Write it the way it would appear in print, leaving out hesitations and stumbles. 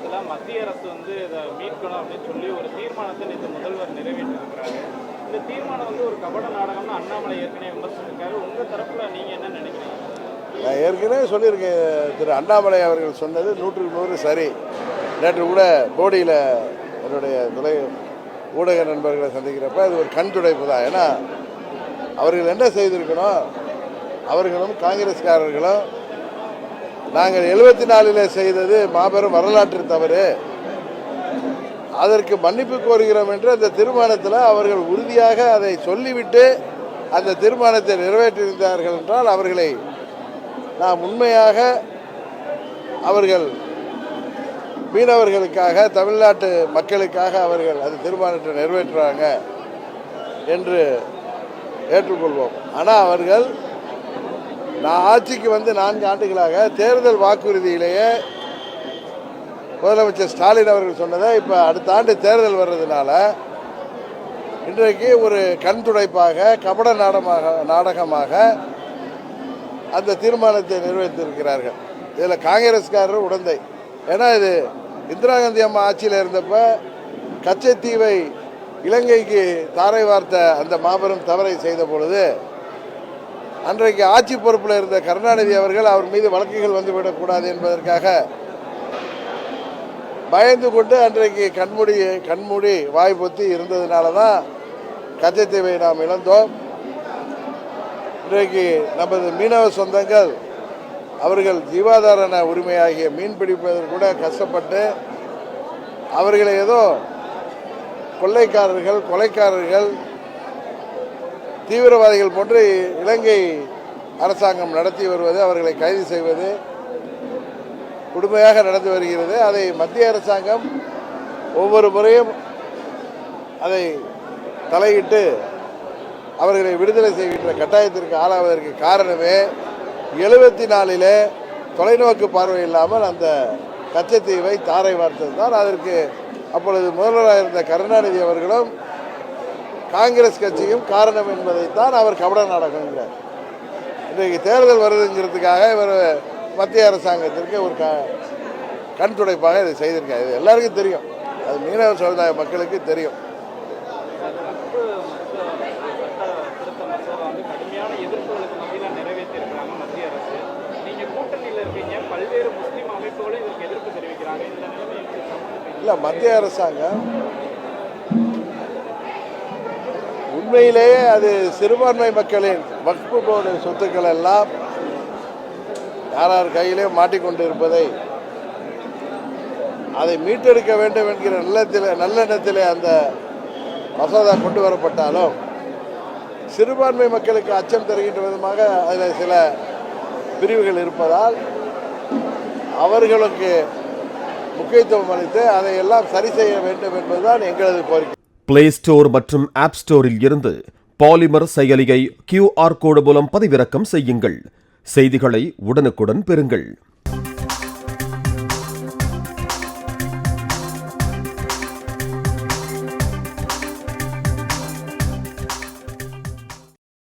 விஷயத்துல மத்திய அரசு இதை மீட்கணும் அப்படின்னு சொல்லி ஒரு தீர்மானத்தை நேற்று முதல்வர் நிறைவேற்றிருக்கிறாரு. இந்த தீர்மானம் ஒரு கபட நாடகம்னு அண்ணாமலை ஏற்கனவே விமர்சிச்சிருக்காரு. உங்க தரப்புல நீங்க என்ன நினைக்கிறீங்க? நான் ஏற்கனவே சொல்லியிருக்கேன், திரு அண்ணாமலை அவர்கள் சொன்னது 100க்கு 100 சரி. நேற்று கூட போடியில் என்னுடைய ஊடக நண்பர்களை சந்திக்கிறப்ப அது ஒரு கண் துடைப்பு தான். ஏன்னா அவர்கள் என்ன செய்திருக்கணும், அவர்களும் காங்கிரஸ்காரர்களும் நாங்கள் 74 செய்தது மாபெரும் வரலாற்று தவறு, அதற்கு மன்னிப்பு கோருகிறோம் என்று அந்த தீர்மானத்தில் அவர்கள் உறுதியாக அதை சொல்லிவிட்டு அந்த தீர்மானத்தை நிறைவேற்றியிருந்தார்கள் என்றால் அவர்களை நாம் உண்மையாக அவர்கள் மீனவர்களுக்காக தமிழ்நாட்டு மக்களுக்காக அவர்கள் அந்த தீர்மானத்தை நிறைவேற்றுறாங்க என்று ஏற்றுக்கொள்வோம். ஆனால் அவர்கள் நான் ஆட்சிக்கு 4 ஆண்டுகளாக தேர்தல் வாக்குறுதியிலேயே முதலமைச்சர் ஸ்டாலின் அவர்கள் சொன்னதை இப்போ அடுத்த ஆண்டு தேர்தல் வர்றதுனால இன்றைக்கு ஒரு கண் துடைப்பாக கபட நாடகமாக அந்த தீர்மானத்தை நிறைவேற்றியிருக்கிறார்கள். இதில் காங்கிரஸ்காரர் உடந்தை. ஏன்னா இது இந்திரா காந்தி அம்மா ஆட்சியில் இருந்தப்ப கச்சத்தீவை இலங்கைக்கு தாரை வார்த்த அந்த மாபெரும் தவறை செய்த பொழுது அன்றைக்கு ஆட்சி பொறுப்பில் இருந்த கருணாநிதி அவர்கள் அவர் மீது வழக்குகள் வந்துவிடக்கூடாது என்பதற்காக பயந்து கொண்டு அன்றைக்கு கண்மூடி வாய் பொத்தி இருந்ததுனால தான் கச்சத்தீவை நாம் இழந்தோம். இன்றைக்கு நமது மீனவ சொந்தங்கள் அவர்கள் ஜீவாதார உரிமையாகிய மீன் பிடிப்பதற்கு கூட கஷ்டப்பட்டு அவர்களை ஏதோ கொலைக்காரர்கள் தீவிரவாதிகள் போன்று இலங்கை அரசாங்கம் நடத்தி வருவது, அவர்களை கைது செய்வது கொடுமையாக நடந்து வருகிறது. அதை மத்திய அரசாங்கம் ஒவ்வொரு முறையும் அதை தலையிட்டு அவர்களை விடுதலை செய்கின்ற கட்டாயத்திற்கு ஆளாவதற்கு காரணமே 74 தொலைநோக்கு பார்வை இல்லாமல் அந்த கச்சத்தீவை தாரை வார்த்தது தான். அதற்கு அப்பொழுது முதல்வராக இருந்த கருணாநிதி அவர்களும் காங்கிரஸ் கட்சியும் காரணம் என்பதைத்தான் அவர் கபட நாடகங்கிறார். இன்றைக்கு தேர்தல் வருதுங்கிறதுக்காக இவர் மத்திய அரசாங்கத்திற்கு ஒரு கண் துடைப்பாக இதை செய்திருக்காங்க. இது எல்லாருக்கும் தெரியும், அது மீனவ சமுதாய மக்களுக்கு தெரியும். கடுமையான எதிர்ப்புகளுக்கு மத்தியில் நிறைவேற்றியிருக்கிறாங்க மத்திய அரசு. நீங்க கூட்டணியில் இருக்கீங்க, பல்வேறு முஸ்லீம் அமைப்புகளும் இதற்கு எதிர்ப்பு தெரிவிக்கிறாங்க. இந்த நிலைமை இல்லை, மத்திய அரசாங்கம் உண்மையிலேயே அது சிறுபான்மை மக்களின் வக்ஃபு போர்டு சொத்துக்கள் எல்லாம் யார் கையிலே மாட்டிக்கொண்டு இருப்பதை அதை மீட்டெடுக்க வேண்டும் என்கிற நல்லெண்ணத்திலே அந்த மசோதா கொண்டு வரப்பட்டாலும் சிறுபான்மை மக்களுக்கு அச்சம் தருகின்ற விதமாக அதில் சில பிரிவுகள் இருப்பதால் அவர்களுக்கு முக்கியத்துவம் அளித்து அதையெல்லாம் சரி செய்ய வேண்டும் என்பதுதான் எங்களது கோரிக்கை. பிளே ஸ்டோர் மற்றும் ஆப் ஸ்டோரில் இருந்து பாலிமர் செயலியை QR கோடு மூலம் பதிவிறக்கம் செய்யுங்கள். செய்திகளை உடனுக்குடன் பெறுங்கள்.